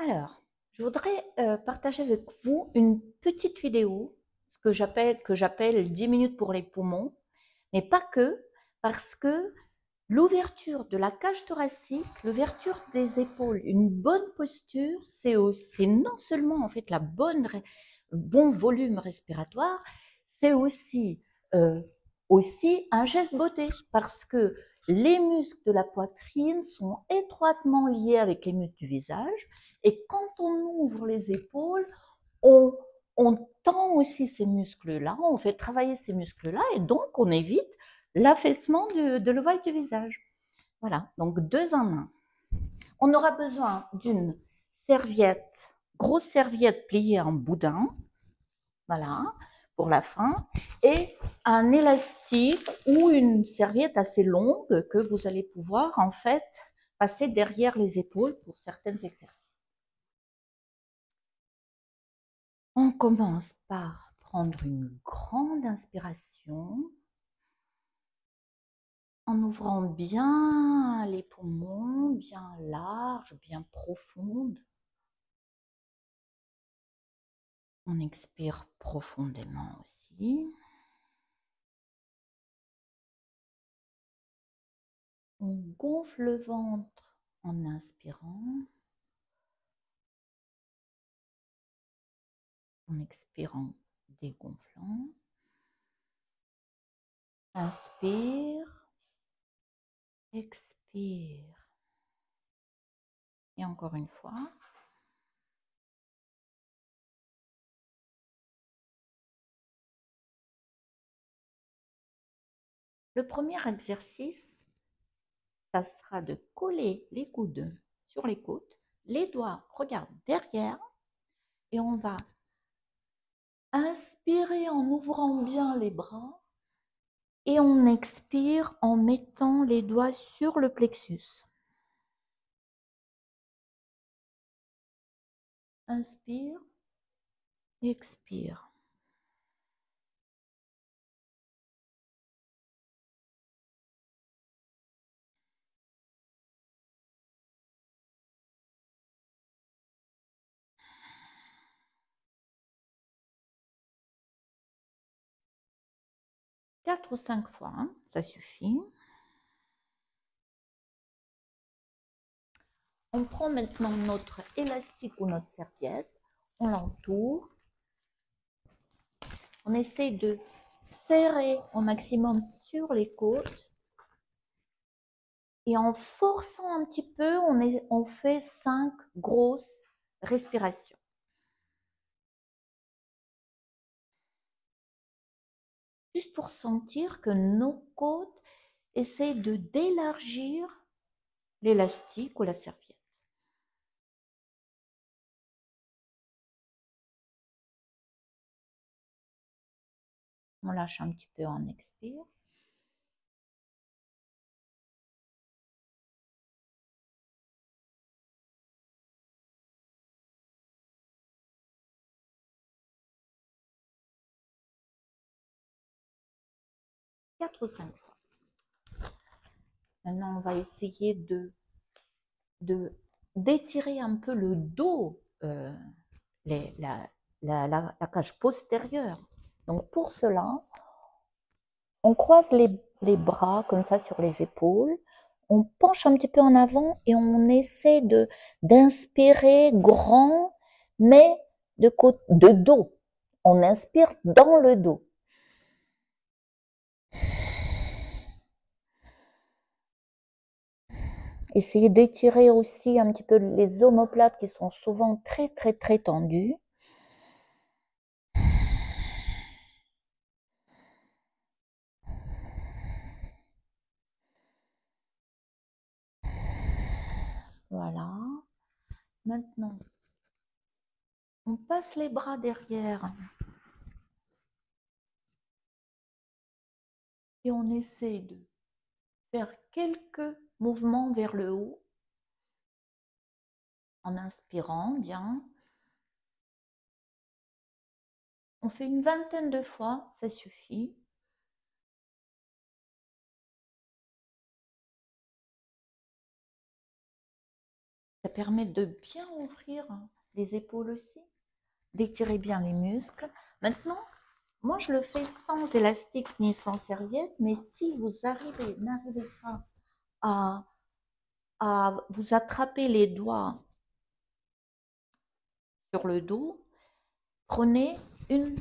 Alors, je voudrais partager avec vous une petite vidéo, ce que j'appelle 10 minutes pour les poumons, mais pas que, parce que l'ouverture de la cage thoracique, l'ouverture des épaules, une bonne posture, c'est non seulement en fait bon volume respiratoire, c'est euh, aussi un geste beauté, parce que les muscles de la poitrine sont étroitement liés avec les muscles du visage, et quand on ouvre les épaules, on, on tend aussi ces muscles-là, on fait travailler ces muscles-là, et donc on évite l'affaissement de l'ovale du visage. Voilà, donc deux en un. On aura besoin d'une serviette, grosse serviette pliée en boudin, voilà, pour la fin, et un élastique ou une serviette assez longue que vous allez pouvoir en fait passer derrière les épaules pour certains exercices. On commence par prendre une grande inspiration en ouvrant bien les poumons, bien larges, bien profondes. On expire profondément aussi. On gonfle le ventre en inspirant. En expirant, dégonflant. Inspire, expire. Et encore une fois. Le premier exercice, ça sera de coller les coudes sur les côtes. Les doigts regardent derrière. Et on va inspirer en ouvrant bien les bras. Et on expire en mettant les doigts sur le plexus. Inspire, expire. Quatre ou cinq fois, hein, ça suffit. On prend maintenant notre élastique ou notre serviette, on l'entoure, on essaie de serrer au maximum sur les côtes et en forçant un petit peu, on fait 5 grosses respirations. Juste pour sentir que nos côtes essaient de d'élargir l'élastique ou la serviette. On lâche un petit peu, on expire. Quatre ou cinq fois. Maintenant, on va essayer d'étirer un peu le dos, la cage postérieure. Donc pour cela, on croise les bras comme ça sur les épaules, on penche un petit peu en avant et on essaie d'inspirer grand, mais de dos. On inspire dans le dos. Essayez d'étirer aussi un petit peu les omoplates qui sont souvent très très très tendues. Voilà. Maintenant, on passe les bras derrière et on essaie de faire quelques mouvements vers le haut en inspirant bien. On fait une vingtaine de fois, ça suffit. Ça permet de bien ouvrir les épaules aussi, d'étirer bien les muscles. Maintenant, moi je le fais sans élastique ni sans serviette, mais si vous n'arrivez pas à vous attraper les doigts sur le dos, prenez une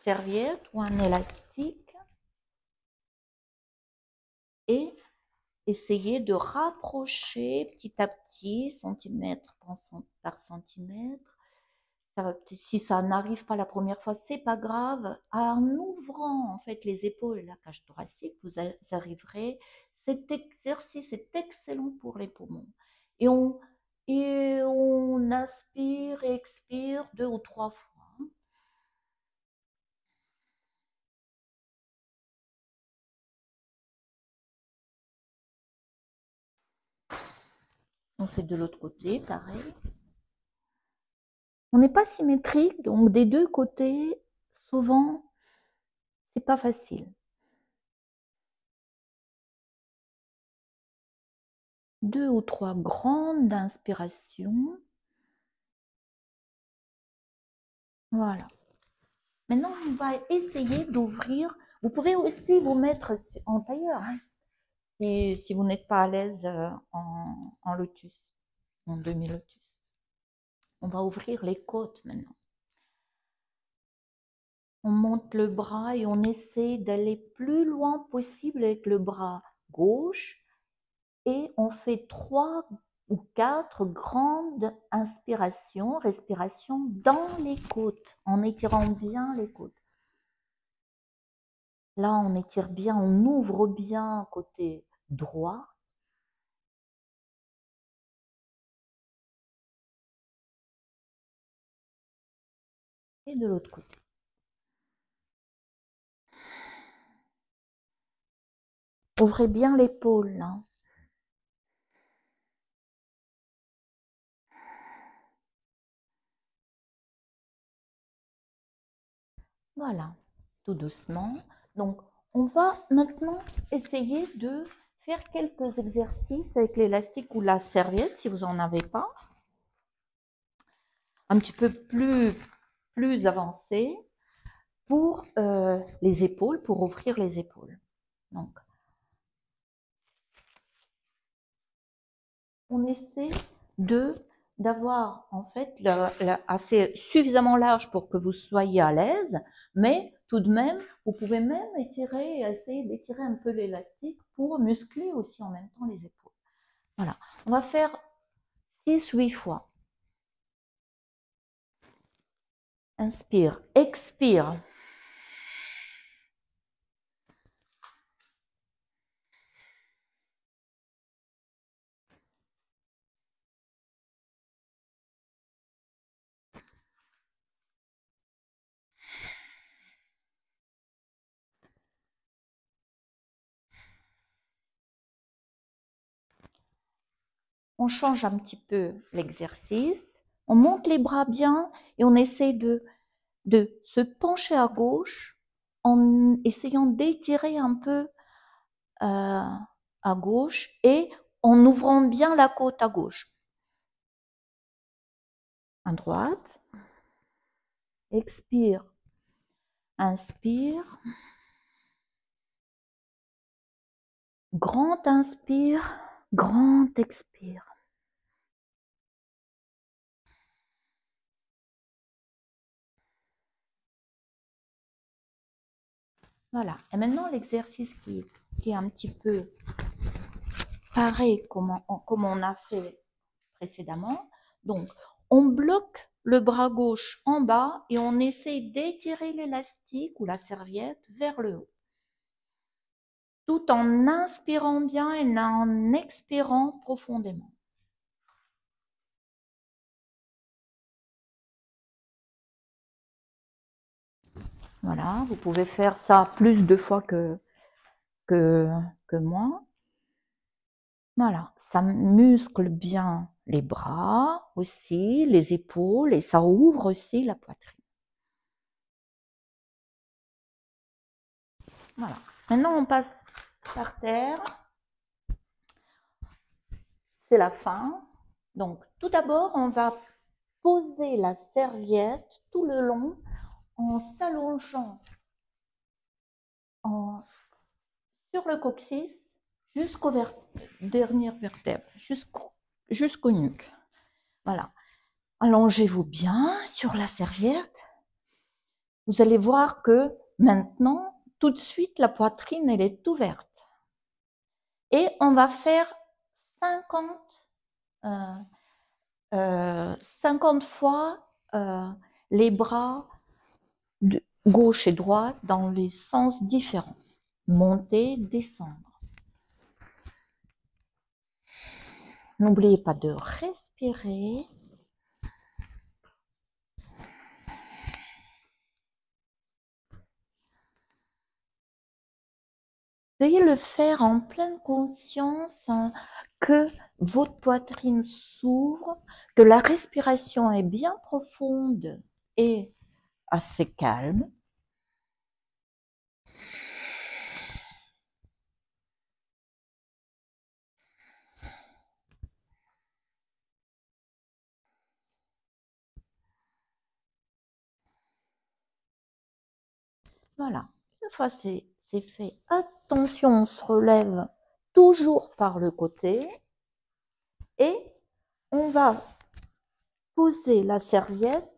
serviette ou un élastique et essayez de rapprocher petit à petit, centimètre par centimètre. Si ça n'arrive pas la première fois, c'est pas grave. En ouvrant en fait les épaules et la cage thoracique, vous arriverez. Cet exercice est excellent pour les poumons. Et on aspire et expire 2 ou 3 fois. On fait de l'autre côté, pareil. On n'est pas symétrique, donc des deux côtés, souvent, c'est pas facile. 2 ou 3 grandes inspirations. Voilà. Maintenant, on va essayer d'ouvrir. Vous pouvez aussi vous mettre en tailleur, hein, si vous n'êtes pas à l'aise en lotus, en demi-lotus. On va ouvrir les côtes maintenant. On monte le bras et on essaie d'aller plus loin possible avec le bras gauche. Et on fait 3 ou 4 grandes inspirations, respirations dans les côtes, en étirant bien les côtes. Là, on étire bien, on ouvre bien côté droit. Et de l'autre côté. Ouvrez bien l'épaule, là. Voilà, tout doucement. Donc, on va maintenant essayer de faire quelques exercices avec l'élastique ou la serviette, si vous n'en avez pas. Un petit peu plus avancé pour les épaules, pour ouvrir les épaules. Donc, on essaie d'avoir en fait assez suffisamment large pour que vous soyez à l'aise, mais tout de même, vous pouvez même essayer d'étirer un peu l'élastique pour muscler aussi en même temps les épaules. Voilà, on va faire 6-8 fois. Inspire, expire. On change un petit peu l'exercice, on monte les bras bien et on essaie de se pencher à gauche en essayant d'étirer un peu à gauche et en ouvrant bien la côte à gauche. À droite, expire, inspire, grand inspire, grand expire. Voilà, et maintenant l'exercice qui est un petit peu pareil comme on a fait précédemment. Donc, on bloque le bras gauche en bas et on essaie d'étirer l'élastique ou la serviette vers le haut. Tout en inspirant bien et en expirant profondément. Voilà, vous pouvez faire ça plus de fois que moi. Voilà, ça muscle bien les bras aussi, les épaules et ça ouvre aussi la poitrine. Voilà, maintenant on passe par terre. C'est la fin. Donc, tout d'abord, on va poser la serviette tout le long en s'allongeant sur le coccyx jusqu'aux dernières vertèbres, jusqu'au nuque. Voilà. Allongez-vous bien sur la serviette. Vous allez voir que maintenant, tout de suite, la poitrine, elle est ouverte. Et on va faire 50, 50 fois les bras de gauche et droite dans les sens différents. Monter, descendre. N'oubliez pas de respirer. Veuillez le faire en pleine conscience que votre poitrine s'ouvre, que la respiration est bien profonde et assez calme. Voilà. Une fois c'est fait, attention, on se relève toujours par le côté et on va poser la serviette,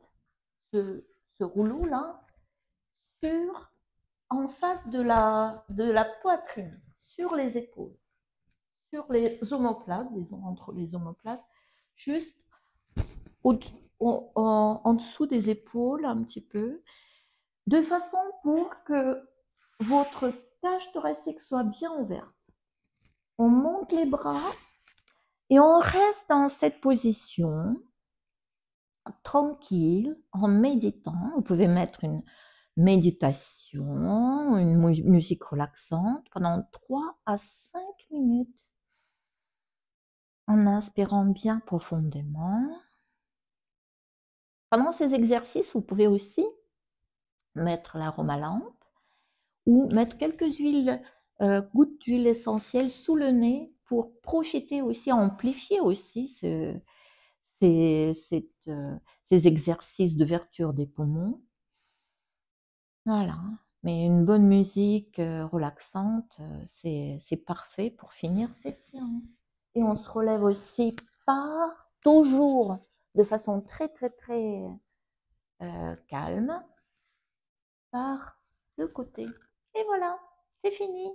ce rouleau là, en face de la poitrine, sur les épaules, sur les omoplates, disons entre les omoplates, juste en dessous des épaules un petit peu, de façon pour que votre cage thoracique soit bien ouverte. On monte les bras et on reste dans cette position, tranquille, en méditant. Vous pouvez mettre une méditation, une musique relaxante pendant 3 à 5 minutes en inspirant bien profondément. Pendant ces exercices, vous pouvez aussi mettre l'aromalampe ou mettre quelques gouttes d'huile essentielle sous le nez pour profiter aussi, amplifier aussi ces exercices d'ouverture des poumons. Voilà. Mais une bonne musique relaxante, c'est parfait pour finir cette séance. Et on se relève aussi toujours de façon très très très calme par le côté. Et voilà, c'est fini.